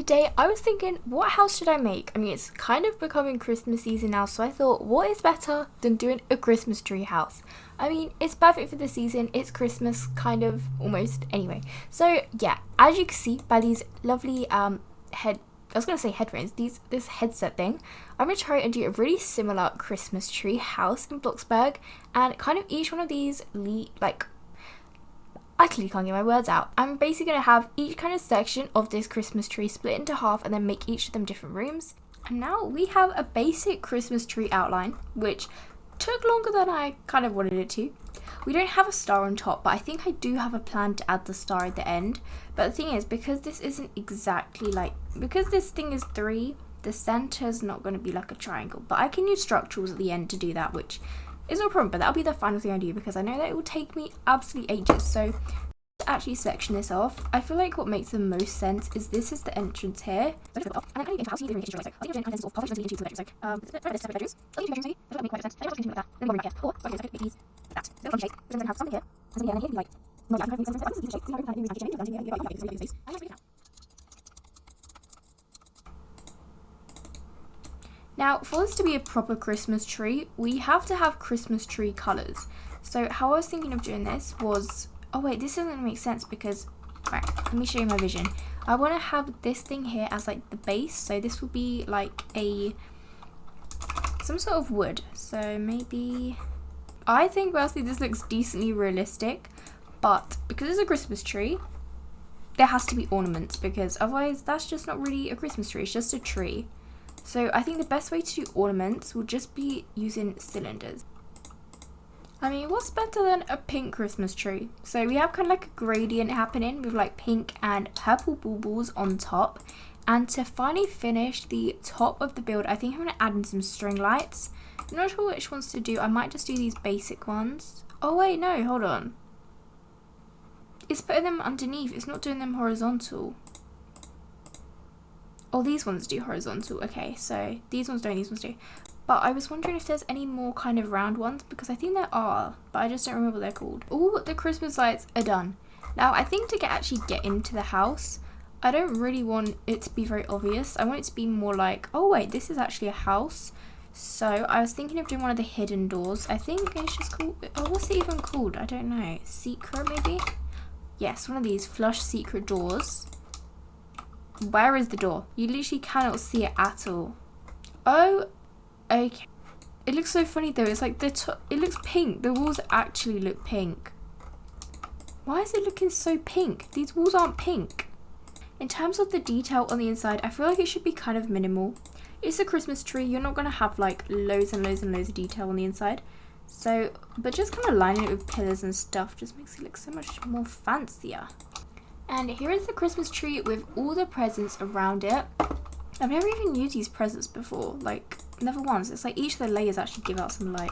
today I was thinking, what house should I make? I mean, it's kind of becoming Christmas season now, so I thought, what is better than doing a Christmas tree house? I mean, it's perfect for the season, it's Christmas, kind of, almost, anyway. So, yeah, as you can see by these lovely headphones, this headset thing, I'm going to try and do a really similar Christmas tree house in Bloxburg, and kind of each one of these, I clearly can't get my words out. I'm basically going to have each kind of section of this Christmas tree split into half and then make each of them different rooms. And now we have a basic Christmas tree outline, which took longer than I kind of wanted it to. We don't have a star on top, but I think I do have a plan to add the star at the end. But the thing is, because this isn't exactly because this thing is 3, the center's not going to be like a triangle. But I can use structurals at the end to do that, which is no problem, but that'll be the final thing I do because I know that it will take me absolutely ages. So to actually section this off, I feel like what makes the most sense is this is the entrance here. And then kind of into house, you into like, I think it's sort of halfway into 2 bedrooms. Like, there's separate bedrooms. I'll use 2 bedrooms, that make quite sense. I don't want to like that. Then one room here. Or, okay, so make these that. So it's one shape. Then have something here, and something here, and then here, like, no, yeah, I think something like shape. So I can do kitchen, and then you space. I just read it out. Now, for this to be a proper Christmas tree, we have to have Christmas tree colours. So how I was thinking of doing this was, oh wait, this doesn't make sense because, right, let me show you my vision. I want to have this thing here as like the base, so this will be like some sort of wood. So maybe, I think personally this looks decently realistic, but because it's a Christmas tree, there has to be ornaments because otherwise that's just not really a Christmas tree, it's just a tree. So I think the best way to do ornaments will just be using cylinders. I mean, what's better than a pink Christmas tree? So we have kind of like a gradient happening with like pink and purple baubles on top. And to finally finish the top of the build, I think I'm going to add in some string lights. I'm not sure which ones to do. I might just do these basic ones. Oh wait, no, hold on. It's putting them underneath. It's not doing them horizontal. Oh, these ones do horizontal. Okay, so these ones don't, these ones do. But I was wondering if there's any more kind of round ones because I think there are, but I just don't remember what they're called. All the Christmas lights are done. Now, I think to actually get into the house, I don't really want it to be very obvious. I want it to be more like, oh wait, this is actually a house. So I was thinking of doing one of the hidden doors. I think it's just called, oh, what's it even called? I don't know. Secret, maybe? Yes, one of these flush secret doors. Where is the door? You literally cannot see it at all. Oh, okay. It looks so funny though. It's like it looks pink. The walls actually look pink. Why is it looking so pink? These walls aren't pink. In terms of the detail on the inside, I feel like it should be kind of minimal. It's a Christmas tree. You're not going to have like loads and loads and loads of detail on the inside. So, but just kind of lining it with pillars and stuff just makes it look so much more fancier. And here is the Christmas tree with all the presents around it. I've never even used these presents before, like never once. It's like each of the layers actually give out some light.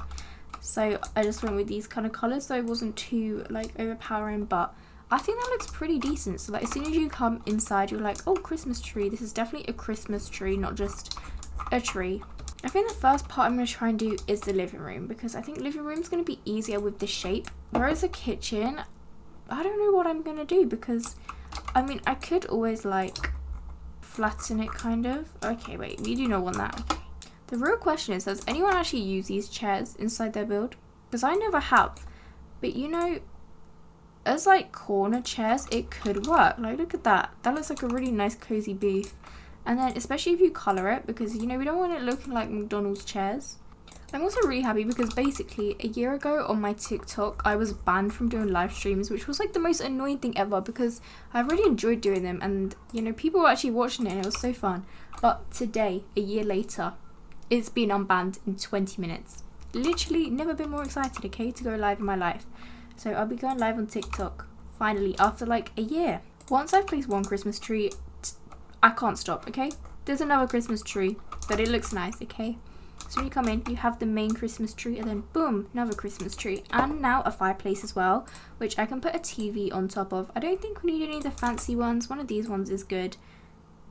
So I just went with these kind of colours so it wasn't too like overpowering, but I think that looks pretty decent. So like as soon as you come inside, you're like, oh, Christmas tree. This is definitely a Christmas tree, not just a tree. I think the first part I'm going to try and do is the living room because I think living room is going to be easier with the shape. Whereas the kitchen, I don't know what I'm going to do because, I mean, I could always, like, flatten it, kind of. Okay, wait, we do not want that. Okay. The real question is, does anyone actually use these chairs inside their build? Because I never have. But, you know, as, like, corner chairs, it could work. Like, look at that. That looks like a really nice, cozy booth. And then, especially if you colour it, because, you know, we don't want it looking like McDonald's chairs. I'm also really happy because basically a year ago on my TikTok I was banned from doing live streams, which was like the most annoying thing ever because I really enjoyed doing them and you know people were actually watching it and it was so fun. But today, a year later, it's been unbanned in 20 minutes. Literally never been more excited, okay, to go live in my life. So I'll be going live on TikTok finally after like a year. Once I've placed one Christmas tree, I can't stop, okay? There's another Christmas tree, but it looks nice, okay? So when you come in, you have the main Christmas tree and then boom, another Christmas tree. And now a fireplace as well, which I can put a TV on top of. I don't think we need any of the fancy ones. One of these ones is good.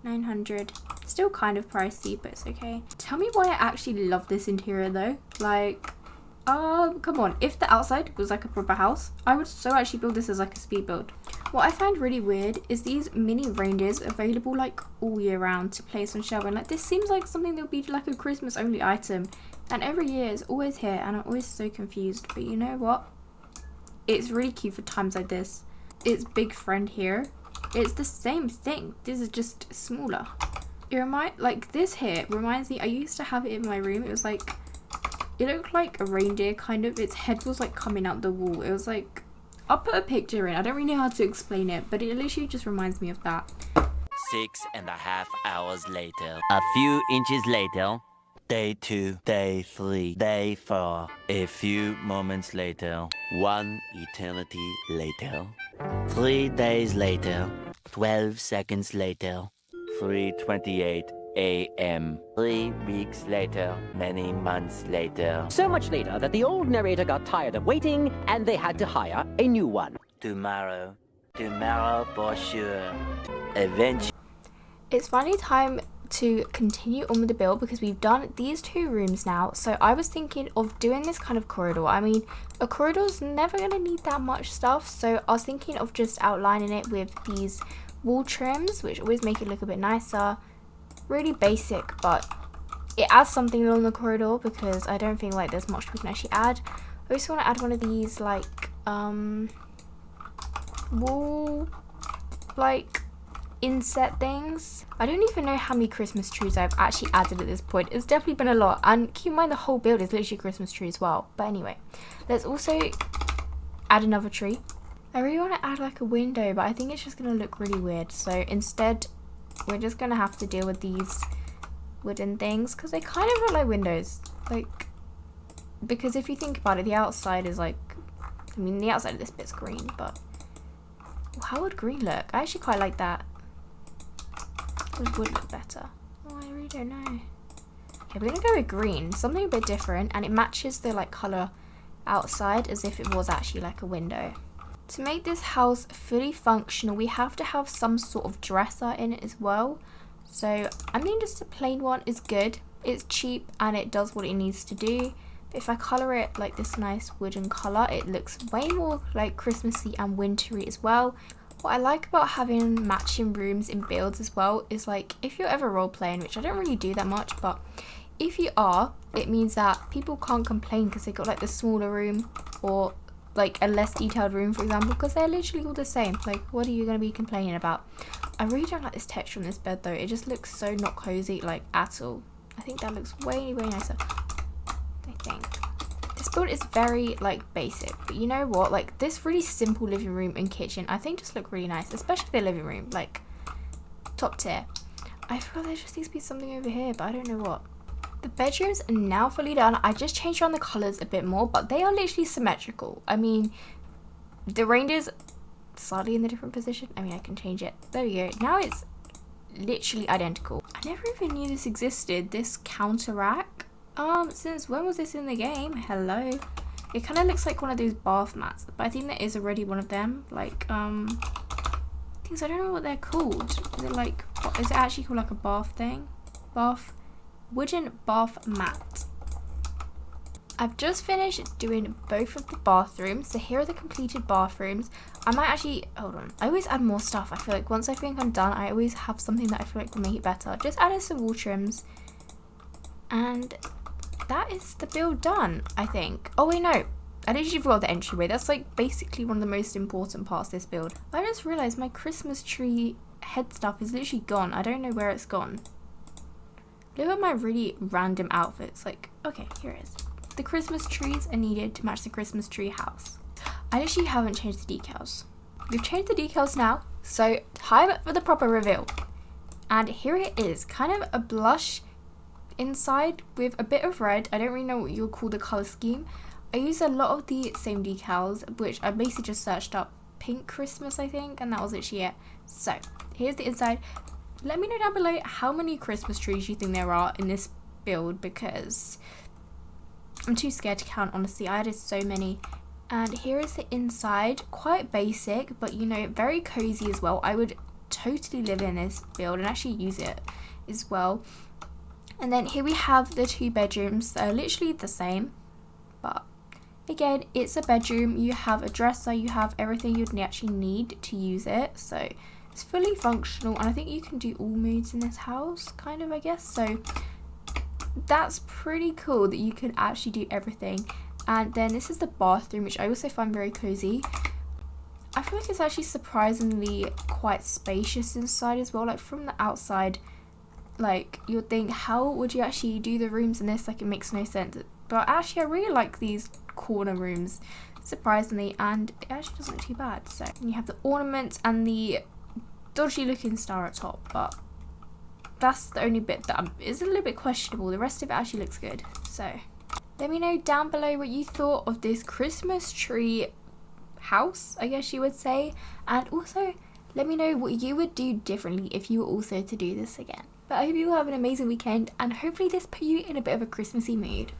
900. Still kind of pricey, but it's okay. Tell me why I actually love this interior though. Like, come on. If the outside was like a proper house, I would so actually build this as like a speed build. What I find really weird is these mini reindeers available like all year round to place on shelving. Like this seems like something that would be like a Christmas only item, and every year it's always here and I'm always so confused. But you know what? It's really cute for times like this. It's big friend here. It's the same thing. This is just smaller. Like this here reminds me, I used to have it in my room. It was like, it looked like a reindeer kind of. Its head was like coming out the wall. It was like, I'll put a picture in. I don't really know how to explain it, but it literally just reminds me of that. 6.5 hours later. A few inches later. Day 2, Day 3, Day 4. A few moments later. 1 eternity later. 3 days later. 12 seconds later. 3:28 a.m. 3 weeks later. Many months later. So much later that the old narrator got tired of waiting and they had to hire a new one. Tomorrow. Tomorrow for sure. Eventually. It's finally time to continue on with the build because we've done these 2 rooms now. So I was thinking of doing this kind of corridor. I mean, a corridor's never going to need that much stuff. So I was thinking of just outlining it with these wall trims, which always make it look a bit nicer. Really basic, but it adds something along the corridor because I don't think like there's much we can actually add. I also want to add one of these like wall like inset things. I don't even know how many Christmas trees I've actually added at this point. It's definitely been a lot, and keep in mind the whole build is literally Christmas tree as well. But anyway, let's also add another tree. I really want to add like a window, but I think it's just going to look really weird. So instead, we're just going to have to deal with these wooden things because they kind of look like windows. Like, because if you think about it, the outside is like, I mean, the outside of this bit's green, but how would green look? I actually quite like that. It would look better. Oh, I really don't know. Okay, we're going to go with green. Something a bit different, and it matches the like colour outside as if it was actually like a window. To make this house fully functional, we have to have some sort of dresser in it as well. So I mean, just a plain one is good. It's cheap and it does what it needs to do. But if I colour it like this nice wooden colour, it looks way more like Christmassy and wintry as well. What I like about having matching rooms in builds as well is like if you're ever role playing, which I don't really do that much, but if you are, it means that people can't complain because they got like the smaller room or like a less detailed room, for example, because they're literally all the same. Like, what are you going to be complaining about? I really don't like this texture on this bed though. It just looks so not cozy, like, at all. I think that looks way nicer. I think this build is very like basic, but you know what, like this really simple living room and kitchen I think just look really nice, especially the living room, like top tier. I feel there just needs to be something over here, but I don't know what. The bedrooms are now fully done. I just changed around the colours a bit more, but they are literally symmetrical. I mean, the reindeer's slightly in a different position. I mean, I can change it. There we go. Now it's literally identical. I never even knew this existed, this counter rack. Since when was this in the game? Hello. It kind of looks like one of those bath mats, but I think there is already one of them. Like, things, I don't know what they're called. Is it like, is it actually called like a bath thing? Wooden bath mat. I've just finished doing both of the bathrooms, so here are the completed bathrooms. I might actually, hold on, I always add more stuff. I feel like once I think I'm done, I always have something that I feel like will make it better. Just added some wall trims, and that is the build done, I think. Oh wait, no, I literally forgot the entryway. That's like basically one of the most important parts of this build. I just realised my Christmas tree head stuff is literally gone. I don't know where it's gone. Look at my really random outfits. Like, okay, here it is. The Christmas trees are needed to match the Christmas tree house. I literally haven't changed the decals. We've changed the decals now, so time for the proper reveal. And here it is, kind of a blush inside with a bit of red. I don't really know what you'll call the colour scheme. I use a lot of the same decals, which I basically just searched up pink Christmas, I think, and that was literally it. So, here's the inside. Let me know down below how many Christmas trees you think there are in this build, because I'm too scared to count, honestly. I added so many. And here is the inside, quite basic, but you know, very cozy as well. I would totally live in this build and actually use it as well. And then here we have the 2 bedrooms that are literally the same, but Again, it's a bedroom. You have a dresser, you have everything you'd actually need to use it. So it's fully functional, and I think you can do all moods in this house, kind of, I guess. So that's pretty cool that you can actually do everything. And then this is the bathroom, which I also find very cozy. I feel like it's actually surprisingly quite spacious inside as well. Like from the outside, like you'd think, how would you actually do the rooms in this? Like it makes no sense. But actually I really like these corner rooms, surprisingly, and it actually doesn't look too bad. So you have the ornaments and the dodgy looking star at top, but that's the only bit that is a little bit questionable. The rest of it actually looks good. So let me know down below what you thought of this Christmas tree house, I guess you would say, and also let me know what you would do differently if you were also to do this again. But I hope you all have an amazing weekend, and hopefully this put you in a bit of a Christmassy mood.